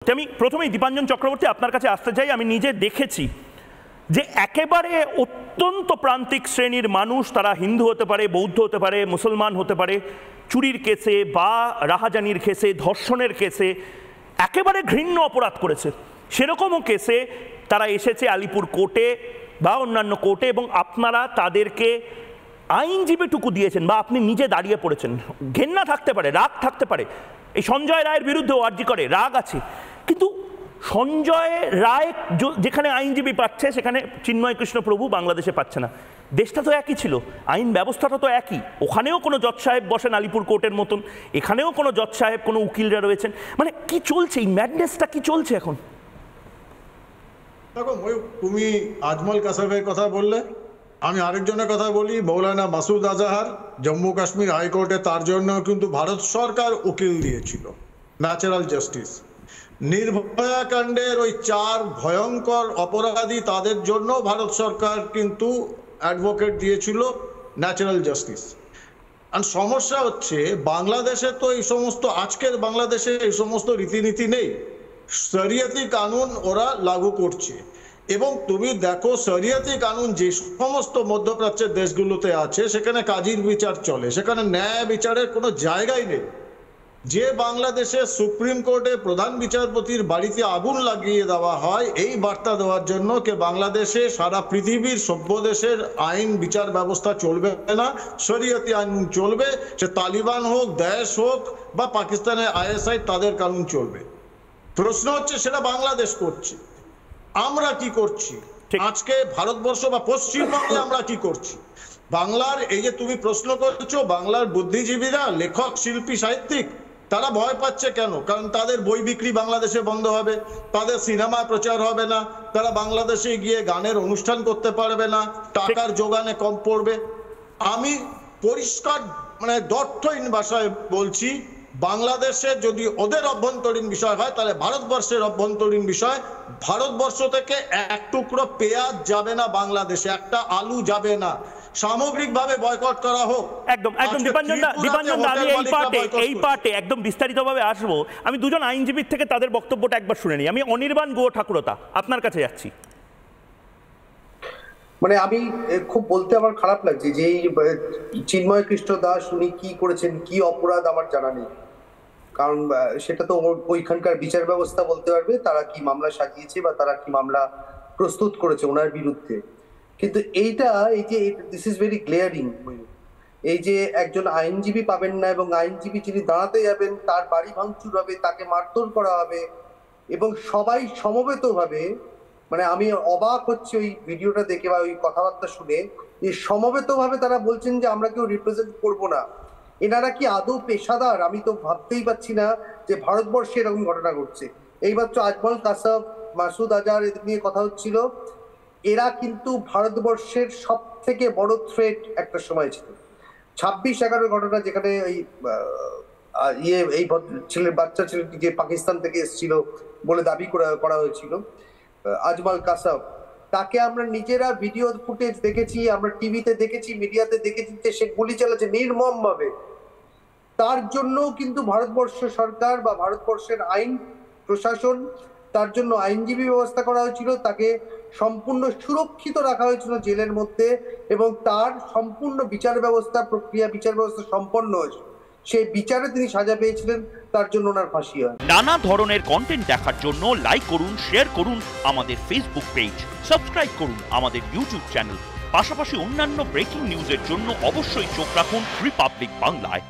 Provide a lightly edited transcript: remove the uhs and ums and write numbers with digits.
আমি প্রথমেই দীপাঞ্জন চক্রবর্তী আপনার কাছে আসতে চাই। আমি নিজে দেখেছি যে একেবারে অত্যন্ত প্রান্তিক শ্রেণীর মানুষ, তারা হিন্দু হতে পারে, বৌদ্ধ হতে পারে, মুসলমান হতে পারে, চুরির কেসে বা রাহাজানির কেসে, ধর্ষণের কেসে একেবারে ঘৃণ্য অপরাধ করেছে, সেরকমও কেসে তারা এসেছে আলিপুর কোর্টে বা অন্যান্য কোর্টে, এবং আপনারা তাদেরকে আইনজীবীটুকু দিয়েছেন বা আপনি নিজে দাঁড়িয়ে পড়েছেন। ঘেন্না থাকতে পারে, রাগ থাকতে পারে, এই সঞ্জয় রায়ের বিরুদ্ধেও আর্জি করে রাগ আছে, কিন্তু সঞ্জয় রায় যেখানে আইনজীবী পাচ্ছে সেখানে চিন্ময় কৃষ্ণ প্রভু বাংলাদেশে পাচ্ছে না। দেশটা তো একই ছিল, আইন ব্যবস্থাটা তো একই, ওখানেও কোনো জজ সাহেব বসেন আলিপুর কোর্টের মতন, এখানেও কোনো জজ সাহেব, কোনো উকিলরা রয়েছেন। মানে কি চলছে, এই ম্যাডনেসটা কি চলছে এখন? দেখো ময়ূক, তুমি আজমল কাসাবের কথা বললে, আমি আরেকজনের কথা বলি, মৌলানা মাসুদ আজাহার জম্মু কাশ্মীর হাইকোর্টে, তার জন্য কিন্তু ভারত সরকার উকিল দিয়েছিল, ন্যাচারাল জাস্টিস। নির্ভয়া কাণ্ডের ওই 4 ভয়ঙ্কর অপরাধী, তাদের জন্য ভারত সরকার কিন্তু অ্যাডভোকেট দিয়েছিল, ন্যাচারাল জাস্টিস। আর সমস্যা হচ্ছে বাংলাদেশে তো এই সমস্ত, আজকের বাংলাদেশে এই সমস্ত রীতিনীতি নেই। শরিয়তি কানুন ওরা লাগু করছে, এবং তুমি দেখো শরিয়তি কানুন যে সমস্ত মধ্যপ্রাচ্যের দেশগুলোতে আছে সেখানে কাজীর বিচার চলে, সেখানে ন্যায় বিচারের কোনো জায়গাই নেই। যে বাংলাদেশে সুপ্রিম কোর্টে প্রধান বিচারপতির বাড়িতে আগুন লাগিয়ে দেওয়া হয় এই বার্তা দেওয়ার জন্য যে বাংলাদেশে সারা পৃথিবীর সভ্য দেশের আইন বিচার ব্যবস্থা চলবে না, শরিয়তি আইন চলবে, সে তালিবান হোক, দায়েশ হোক বা পাকিস্তানের আইএসআই, তাদের কানুন চলবে। প্রশ্ন হচ্ছে সেটা বাংলাদেশ করছে, আমরা কি করছি? আজকে ভারতবর্ষ বা পশ্চিমবঙ্গে আমরা কি করছি? বাংলার এই যে তুমি প্রশ্ন করছো, বাংলার বুদ্ধিজীবীরা, লেখক, শিল্পী, সাহিত্যিক, তারা ভয় পাচ্ছে কেন? কারণ তাদের বই বিক্রি বাংলাদেশে বন্ধ হবে, তাদের সিনেমা প্রচার হবে না, তারা বাংলাদেশে গিয়ে গানের অনুষ্ঠান করতে পারবে না, টাকার যোগানে কম পড়বে। আমি পরিষ্কার মানে দর্থহীন ভাষায় বলছি, বাংলাদেশে যদি ওদের অভ্যন্তরীণ বিষয় হয় তাহলে ভারতবর্ষের অভ্যন্তরীণ বিষয়। ভারতবর্ষ থেকে এক টুকরো পেঁয়াজ যাবে না বাংলাদেশে, একটা আলু যাবে না, সামগ্রিকভাবে বয়কট করা হোক। একদম একদম দীপাঞ্জন দা, আমি এই পার্টে একদম বিস্তারিতভাবে আসবো। আমি দুজন আইনজীবীর থেকে তাদের বক্তব্যটা একবার শুনে নিই। আমি অনির্বাণ গুহ ঠাকুরতা আপনার কাছে যাচ্ছি। মানে আমি খুব বলতে আমার খারাপ লাগছে যে চিন্ময় কৃষ্ণ দাস উনি কি করেছেন, কি অপরাধ আমার জানা নেই, কারণ সেটা তো ওইখানকার বিচার ব্যবস্থা বলতে পারবে তারা কি মামলা সাজিয়েছে বা তারা কি মামলা প্রস্তুত করেছে ওনার বিরুদ্ধে। কিন্তু এইটা, এই যে দিস ইজ ভেরি গ্লেয়ারিং, এই যে একজন আইনজীবী পাবেন না এবং আইনজীবী যিনি দাঁড়াতে যাবেন তার বাড়ি ভাঙচুর হবে, তাকে মারধর করা হবে, এবং সবাই সমবেতভাবে, মানে আমি অবাক হচ্ছে ওই ভিডিওটা দেখে বা ওই কথাবার্তা শুনে, যে সমবেতভাবে তারা বলছেন যে আমরা কেউ রিপ্রেজেন্ট করবো না। এনারা কি আদৌ পেশাদার? আমি তো ভাবতেই পারছি না যে ভারতবর্ষে এরকম ঘটনা ঘটছে। এইমাত্র আজমল কাসাব, মাসুদ আজহার এদের নিয়ে কথা হচ্ছিল, এরা কিন্তু ভারতবর্ষের সব থেকে বড় থ্রেট একটা সময় ছিল। 26/11 ঘটনা, যেখানে এই বাচ্চা ছেলেটি যে পাকিস্তান থেকে এসেছিল বলে দাবি করা হয়েছিল, আজমল কাসাব, তাকে আমরা নিজেরা ভিডিও ফুটেজ দেখেছি, আমরা টিভিতে দেখেছি, মিডিয়াতে দেখেছি যে সে গুলি চালাচ্ছে নির্মম ভাবে। তার জন্য কিন্তু ভারতবর্ষ সরকার বা ভারতবর্ষের আইন প্রশাসন, তার জন্য আইনজীবী ব্যবস্থা করা হয়েছিল, তাকে সম্পূর্ণ সুরক্ষিত রাখা হয়েছিল জেলের মধ্যে, এবং তার সম্পূর্ণ বিচার ব্যবস্থা সম্পন্ন হয়েছিল। সেই বিচারে তিনি সাজা পেয়েছিলেন, তার জন্য ওনার ফাঁসি হয়। নানা ধরনের কন্টেন্ট দেখার জন্য লাইক করুন, শেয়ার করুন আমাদের ফেসবুক পেজ, সাবস্ক্রাইব করুন আমাদের ইউটিউব চ্যানেল। পাশাপাশি অন্যান্য ব্রেকিং নিউজের জন্য অবশ্যই চোখ রাখুন রিপাবলিক বাংলায়।